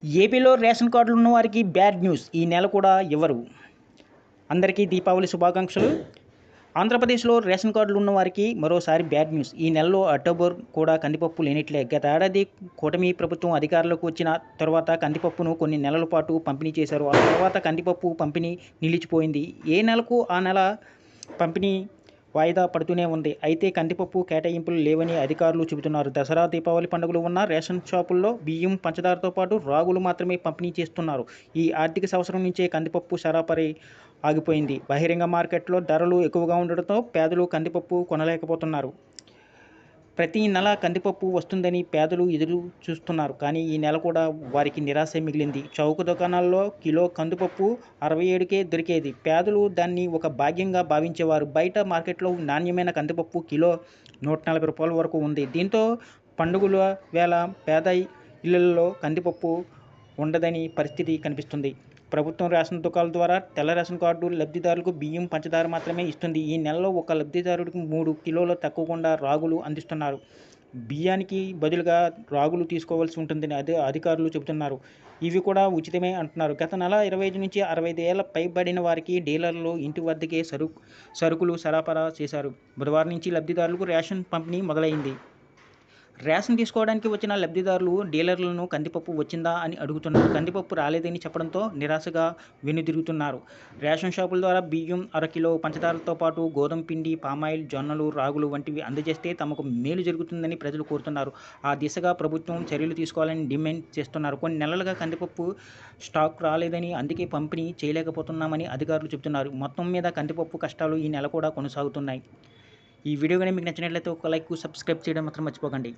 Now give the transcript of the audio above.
ఏపీలో రేషన్ కార్డులు ఉన్న వారికి బ్యాడ్ న్యూస్. ఈ నెల కూడా ఇవ్వరు. అందరికీ దీపావళి శుభాకాంక్షలు. ఆంధ్రప్రదేశ్లో రేషన్ కార్డులు ఉన్న వారికి మరోసారి బ్యాడ్ న్యూస్. ఈ నెలలో అక్టోబర్ కూడా కందిపప్పు లేనట్లే. గత ఏడాది కూటమి ప్రభుత్వం అధికారంలోకి వచ్చిన తర్వాత కందిపప్పును కొన్ని నెలల పాటు పంపిణీ చేశారు. ఆ తర్వాత కందిపప్పు పంపిణీ నిలిచిపోయింది. ఏ నెలకు ఆ నెల పంపిణీ వాయిదా పడుతూనే ఉంది. అయితే కందిపప్పు కేటాయింపులు లేవని అధికారులు చెబుతున్నారు. దసరా, దీపావళి పండుగలు ఉన్న రేషన్ షాపుల్లో బియ్యం, పంచదారతో పాటు రాగులు మాత్రమే పంపిణీ చేస్తున్నారు. ఈ ఆర్థిక సంవత్సరం నుంచే కందిపప్పు సరఫరా ఆగిపోయింది. బహిరంగ మార్కెట్లో ధరలు ఎక్కువగా ఉండడంతో పేదలు కందిపప్పు కొనలేకపోతున్నారు. ప్రతి నెల కందిపప్పు వస్తుందని పేదలు ఎదురు చూస్తున్నారు. కానీ ఈ నెల కూడా వారికి నిరాశే మిగిలింది. చౌక దుకాణాల్లో కిలో కందిపప్పు 67కే దొరికేది. పేదలు దాన్ని ఒక భాగ్యంగా భావించేవారు. బయట మార్కెట్లో నాణ్యమైన కందిపప్పు కిలో 140 రూపాయల వరకు ఉంది. దీంతో పండుగల వేళ పేద ఇళ్లలో కందిపప్పు ఉండదని పరిస్థితి కనిపిస్తుంది. ప్రభుత్వం రేషన్ దుకాణాల ద్వారా తెల్ల రేషన్ కార్డు లబ్ధిదారులకు బియ్యం, పంచదార మాత్రమే ఇస్తుంది. ఈ నెలలో ఒక లబ్ధిదారుడికి 3 కిలోలు తగ్గకుండా రాగులు అందిస్తున్నారు. బియ్యానికి బదులుగా రాగులు తీసుకోవాల్సి ఉంటుందని అధికారులు చెబుతున్నారు. ఇవి కూడా ఉచితమే అంటున్నారు. గత నెల 25 నుంచి 65 ఏళ్ల పైబడిన వారికి డీలర్లు ఇంటి వద్దకే సరుకులు సరఫరా చేశారు. బుధవారం నుంచి లబ్ధిదారులకు రేషన్ పంపిణీ మొదలైంది. రేషన్ తీసుకోవడానికి వచ్చిన లబ్ధిదారులు డీలర్లను కందిపప్పు వచ్చిందా అని అడుగుతున్నారు. కందిపప్పు రాలేదని చెప్పడంతో నిరాశగా వెనుదిరుగుతున్నారు. రేషన్ షాపుల ద్వారా బియ్యం, అరకిలో పంచదారతో పాటు గోధుమ పిండి, పామాయిల్, జొన్నలు, రాగులు వంటివి అందజేస్తే తమకు మేలు జరుగుతుందని ప్రజలు కోరుతున్నారు. ఆ దిశగా ప్రభుత్వం చర్యలు తీసుకోవాలని డిమాండ్ చేస్తున్నారు. కొన్ని నెలలుగా కందిపప్పు స్టాక్ రాలేదని, అందుకే పంపిణీ చేయలేకపోతున్నామని అధికారులు చెబుతున్నారు. మొత్తం మీద కందిపప్పు కష్టాలు ఈ నెల కూడా కొనసాగుతున్నాయి. ఈ వీడియో కానీ మీకు నచ్చినట్లయితే ఒక లైక్, సబ్స్క్రైబ్ చేయడం మాత్రం మర్చిపోకండి.